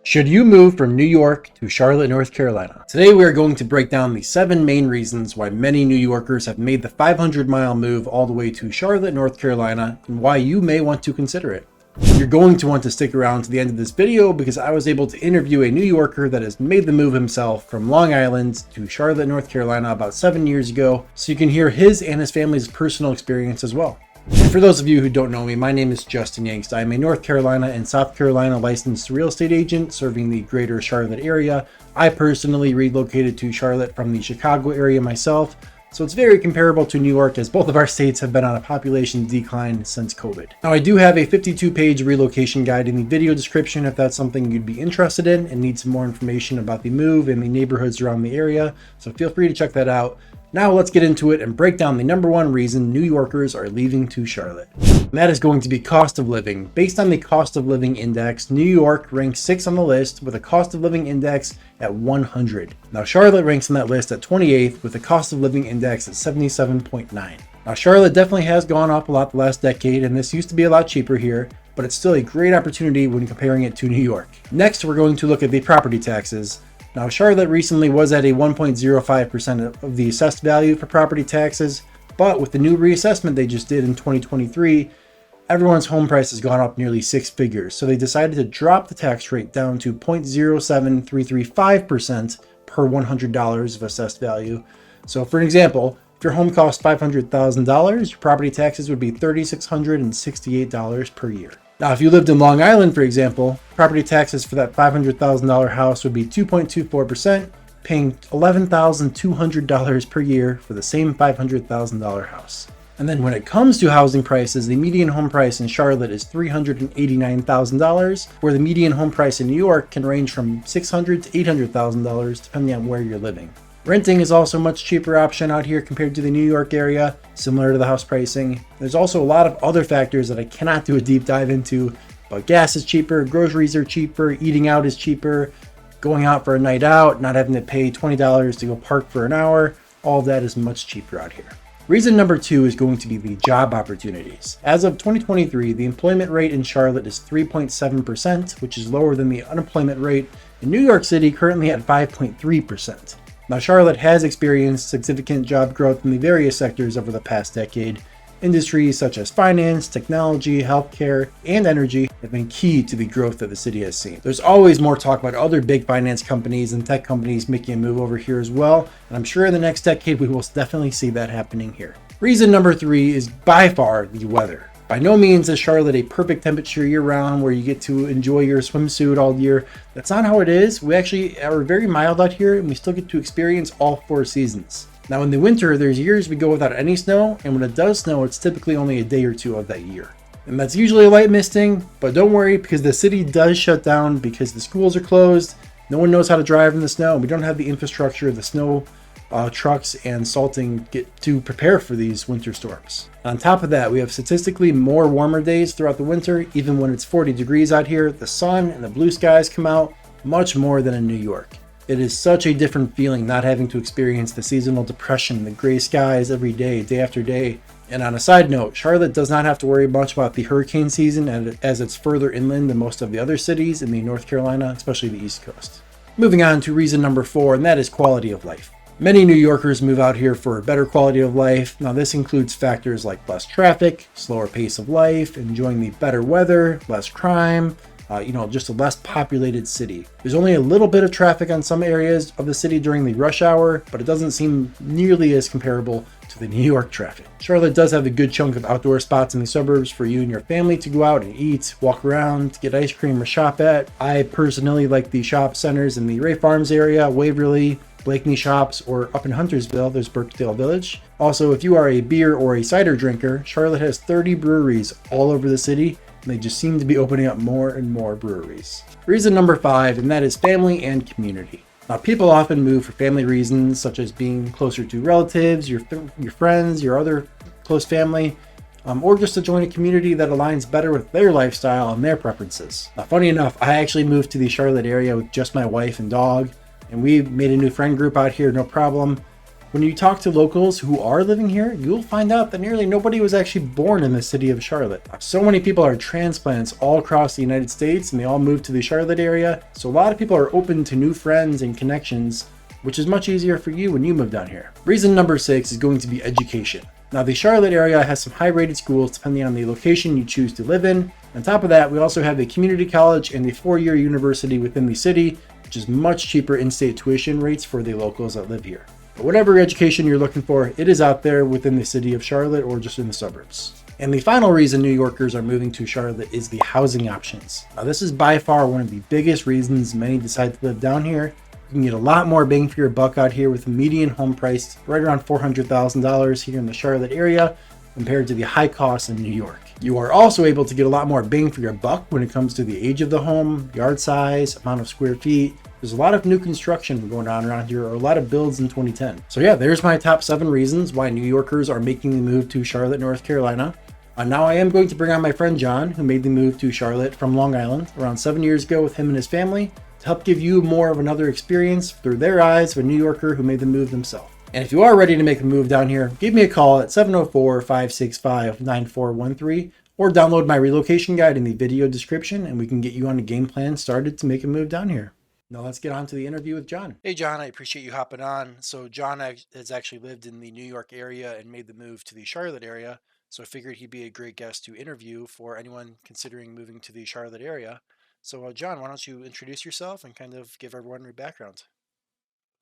Should you move from New York to Charlotte, North Carolina? Today we are going to break down the 7 main reasons why many New Yorkers have made the 500-mile move all the way to Charlotte, North Carolina, and why you may want to consider it. You're going to want to stick around to the end of this video because I was able to interview a New Yorker that has made the move himself from Long Island to Charlotte, North Carolina about 7 years ago, so you can hear his and his family's personal experience as well. And for those of you who don't know me, my name is Justin Yangst. I am a North Carolina and South Carolina licensed real estate agent serving the greater Charlotte area. I personally relocated to Charlotte from the Chicago area myself, so it's very comparable to New York as both of our states have been on a population decline since COVID. Now I do have a 52-page relocation guide in the video description if that's something you'd be interested in and need some more information about the move and the neighborhoods around the area, so feel free to check that out. Now let's get into it and break down the number one reason New Yorkers are leaving to Charlotte. And that is going to be cost of living. Based on the cost of living index, New York ranks 6th on the list with a cost of living index at 100. Now Charlotte ranks on that list at 28th with a cost of living index at 77.9. Now Charlotte definitely has gone up a lot the last decade, and this used to be a lot cheaper here, but it's still a great opportunity when comparing it to New York. Next, we're going to look at the property taxes. Now, Charlotte recently was at a 1.05% of the assessed value for property taxes, but with the new reassessment they just did in 2023, everyone's home price has gone up nearly 6 figures. So they decided to drop the tax rate down to 0.07335% per $100 of assessed value. So for an example, if your home costs $500,000, your property taxes would be $3,668 per year. Now, if you lived in Long Island, for example, property taxes for that $500,000 house would be 2.24%, paying $11,200 per year for the same $500,000 house. And then when it comes to housing prices, the median home price in Charlotte is $389,000, where the median home price in New York can range from $600,000 to $800,000 depending on where you're living. Renting is also a much cheaper option out here compared to the New York area, similar to the house pricing. There's also a lot of other factors that I cannot do a deep dive into, but gas is cheaper, groceries are cheaper, eating out is cheaper, going out for a night out, not having to pay $20 to go park for an hour, all of that is much cheaper out here. Reason number 2 is going to be the job opportunities. As of 2023, the employment rate in Charlotte is 3.7%, which is lower than the unemployment rate in New York City, currently at 5.3%. Now, Charlotte has experienced significant job growth in the various sectors over the past decade. Industries such as finance, technology, healthcare, and energy have been key to the growth that the city has seen. There's always more talk about other big finance companies and tech companies making a move over here as well, and I'm sure in the next decade we will definitely see that happening here. Reason number 3 is by far the weather. By no means is Charlotte a perfect temperature year-round where you get to enjoy your swimsuit all year. That's not how it is. We actually are very mild out here and we still get to experience all 4 seasons. Now in the winter, there's years we go without any snow, and when it does snow, it's typically only a day or 2 of that year. And that's usually light misting, but don't worry because the city does shut down because the schools are closed. No one knows how to drive in the snow. We don't have the infrastructure, the snow trucks and salting get to prepare for these winter storms. On top of that, we have statistically more warmer days throughout the winter. Even when it's 40 degrees out here, the sun and the blue skies come out much more than in New York. It is such a different feeling not having to experience the seasonal depression, the gray skies every day, day after day. And on a side note, Charlotte does not have to worry much about the hurricane season as it's further inland than most of the other cities in the North Carolina, especially the East Coast. Moving on to reason number 4, and that is quality of life. Many New Yorkers move out here for a better quality of life. Now this includes factors like less traffic, slower pace of life, enjoying the better weather, less crime, just a less populated city. There's only a little bit of traffic on some areas of the city during the rush hour, but it doesn't seem nearly as comparable to the New York traffic. Charlotte does have a good chunk of outdoor spots in the suburbs for you and your family to go out and eat, walk around, get ice cream or shop at. I personally like the shop centers in the Ray Farms area, Waverly, Blakeney Shops, or up in Huntersville, there's Birkdale Village. Also, if you are a beer or a cider drinker, Charlotte has 30 breweries all over the city, and they just seem to be opening up more and more breweries. Reason number 5, and that is family and community. Now, people often move for family reasons, such as being closer to relatives, your friends, your other close family, or just to join a community that aligns better with their lifestyle and their preferences. Now, funny enough, I actually moved to the Charlotte area with just my wife and dog, and we made a new friend group out here, no problem. When you talk to locals who are living here, you'll find out that nearly nobody was actually born in the city of Charlotte. So many people are transplants all across the United States and they all moved to the Charlotte area. So a lot of people are open to new friends and connections, which is much easier for you when you move down here. Reason number 6 is going to be education. Now, the Charlotte area has some high rated schools depending on the location you choose to live in. On top of that, we also have a community college and a 4-year university within the city, which is much cheaper in-state tuition rates for the locals that live here. But whatever education you're looking for, it is out there within the city of Charlotte or just in the suburbs. And the final reason New Yorkers are moving to Charlotte is the housing options. Now, this is by far one of the biggest reasons many decide to live down here. You can get a lot more bang for your buck out here with a median home price right around $400,000 here in the Charlotte area compared to the high costs in New York. You are also able to get a lot more bang for your buck when it comes to the age of the home, yard size, amount of square feet. There's a lot of new construction going on around here, or a lot of builds in 2010. So yeah, there's my top 7 reasons why New Yorkers are making the move to Charlotte, North Carolina. Now I am going to bring on my friend John, who made the move to Charlotte from Long Island around 7 years ago with him and his family, to help give you more of another experience through their eyes of a New Yorker who made the move themselves. And if you are ready to make a move down here, give me a call at 704-565-9413 or download my relocation guide in the video description and we can get you on a game plan started to make a move down here. Now let's get on to the interview with John. Hey John, I appreciate you hopping on. So John has actually lived in the New York area and made the move to the Charlotte area. So I figured he'd be a great guest to interview for anyone considering moving to the Charlotte area. So John, why don't you introduce yourself and kind of give everyone your background?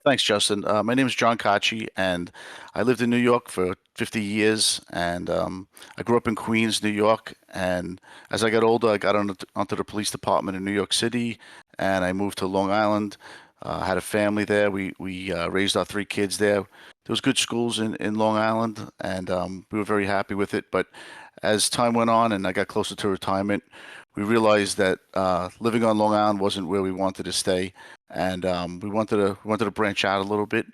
Thanks, Justin. My name is John Kachi, and I lived in New York for 50 years. And I grew up in Queens, New York. And as I got older, I got onto the police department in New York City, and I moved to Long Island. Had a family there. We raised our 3 kids there. There was good schools in Long Island, and we were very happy with it. But as time went on, and I got closer to retirement, we realized that living on Long Island wasn't where we wanted to stay, and we wanted to branch out a little bit.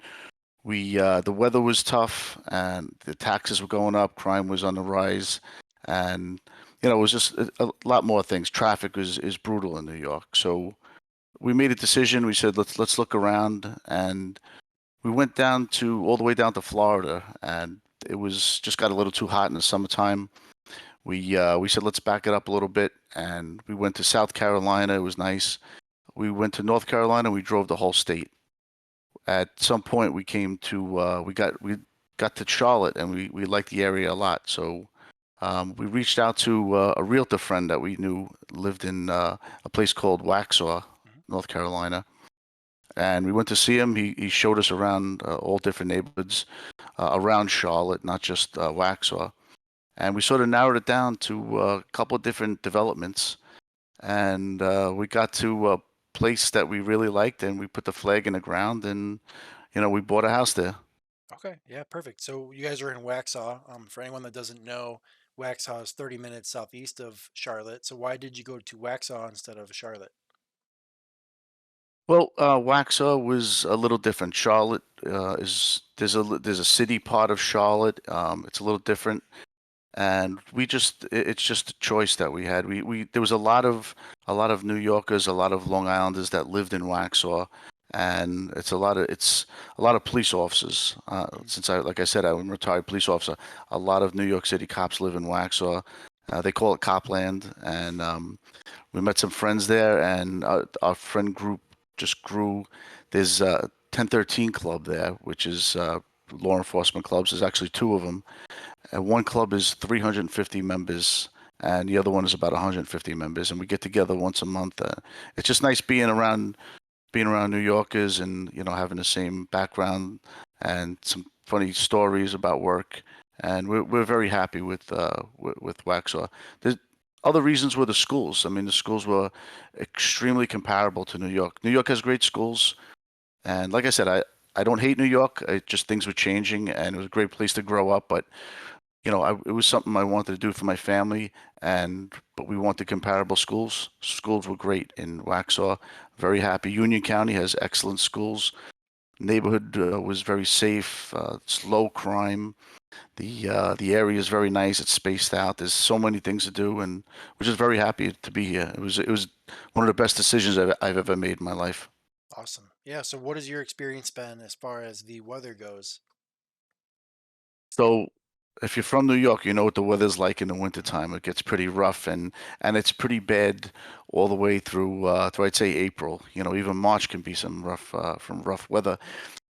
We The weather was tough, and the taxes were going up, crime was on the rise, and it was just a lot more things. Traffic is brutal in New York, so we made a decision. We said let's look around, and we went down to all the way down to Florida, and it was just got a little too hot in the summertime. We said let's back it up a little bit, and we went to South Carolina. It was nice. We went to North Carolina. We drove the whole state. At some point, we came to we got to Charlotte, and we liked the area a lot. So we reached out to a realtor friend that we knew lived in a place called Waxhaw, Mhm. North Carolina, and we went to see him. He showed us around all different neighborhoods around Charlotte, not just Waxhaw, and we sort of narrowed it down to a couple of different developments, and we got to a place that we really liked, and we put the flag in the ground, and we bought a house there. Okay, yeah, perfect. So you guys are in Waxhaw. For anyone that doesn't know, Waxhaw is 30 minutes southeast of Charlotte. So why did you go to Waxhaw instead of Charlotte? Well, Waxhaw was a little different. Charlotte is there's a city part of Charlotte. It's a little different, and it's just a choice that we had. We There was a lot of New Yorkers, a lot of Long Islanders that lived in Waxhaw, and it's a lot of police officers. Mhm. Since like I said, I'm a retired police officer. A lot of New York City cops live in Waxhaw. They call it Copland, and we met some friends there, and our friend group just grew. There's a 1013 club there, which is law enforcement clubs. There's actually 2 of them, and one club is 350 members, and the other one is about 150 members, and we get together once a month. It's just nice being around New Yorkers, and having the same background and some funny stories about work, and we're very happy with Waxhaw. The other reasons were the schools. I mean, the schools were extremely comparable to New York. New York has great schools, and like I said, I don't hate New York. Just things were changing, and it was a great place to grow up. But it was something I wanted to do for my family, but we wanted comparable schools. Schools were great in Waxhaw. Very happy. Union County has excellent schools. Neighborhood was very safe. It's low crime. The area is very nice. It's spaced out. There's so many things to do, and we're just very happy to be here. It was one of the best decisions I've ever made in my life. Awesome. Yeah. So what has your experience been as far as the weather goes? So if you're from New York, you know what the weather's like in the wintertime. It gets pretty rough and it's pretty bad all the way through I'd say April. You know, even March can be some rough weather.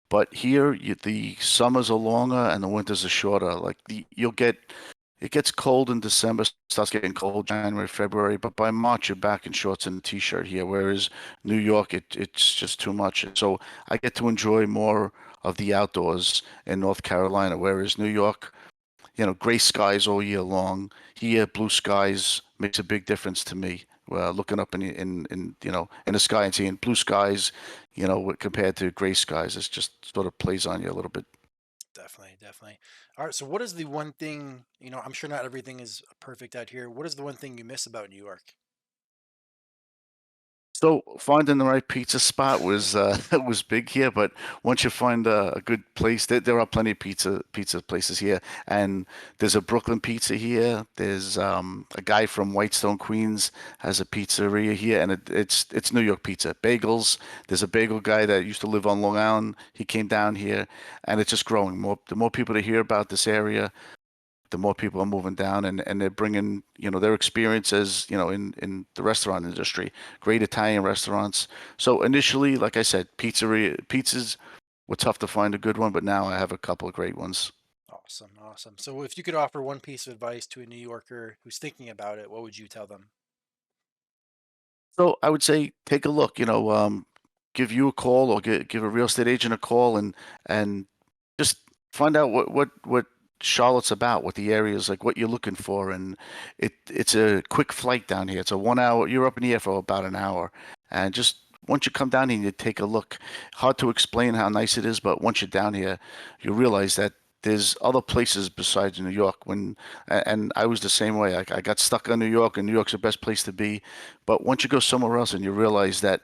But here, the summers are longer and the winters are shorter. Like you'll get it gets cold in December, starts getting cold January, February, but by March you're back in shorts and a t-shirt here. Whereas New York, it's just too much. So I get to enjoy more of the outdoors in North Carolina. Whereas New York, gray skies all year long. Here, blue skies makes a big difference to me. Looking up in the sky and seeing blue skies, compared to gray skies, it just sort of plays on you a little bit. Definitely, definitely. All right. So, what is the one thing, I'm sure not everything is perfect out here. What is the one thing you miss about New York? So finding the right pizza spot was was big here, but once you find a good place, there are plenty of pizza places here, and there's a Brooklyn Pizza here. There's a guy from Whitestone, Queens, has a pizzeria here, and it's New York pizza, bagels. There's a bagel guy that used to live on Long Island. He came down here, and it's just growing. The more people that hear about this area, the more people are moving down and they're bringing, their experiences, in the restaurant industry, great Italian restaurants. So initially, like I said, pizzas were tough to find a good one, but now I have a couple of great ones. Awesome, awesome. So, if you could offer one piece of advice to a New Yorker who's thinking about it, what would you tell them? So I would say take a look, give you a call or give a real estate agent a call and just find out what Charlotte's about, what the area is like, what you're looking for, and it's a quick flight down here. It's a 1 hour. You're up in the air for about an hour, and just once you come down here, you take a look. Hard to explain how nice it is, but once you're down here, you realize that there's other places besides New York. And I was the same way. I got stuck on New York, and New York's the best place to be. But once you go somewhere else and you realize that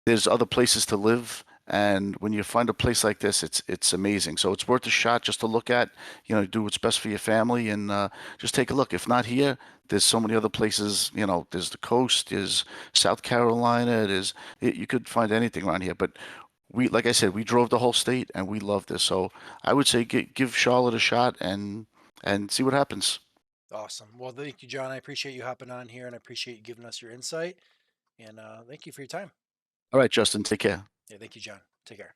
there's other places to live, and when you find a place like this, it's amazing. So it's worth a shot just to look at, do what's best for your family, and just take a look. If not here, there's so many other places. There's the coast, there's South Carolina, you could find anything around here. But like I said, we drove the whole state and we love this. So I would say give Charlotte a shot and see what happens. Awesome. Well, thank you, John. I appreciate you hopping on here and I appreciate you giving us your insight. And thank you for your time. All right, Justin, take care. Yeah, thank you, John. Take care.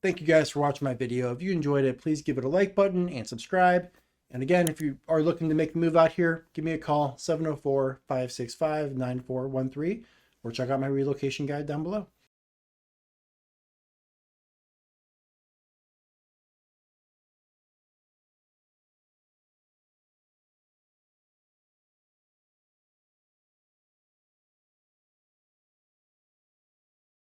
Thank you guys for watching my video. If you enjoyed it, please give it a like button and subscribe. And again, if you are looking to make the move out here, give me a call, 704-565-9413, or check out my relocation guide down below.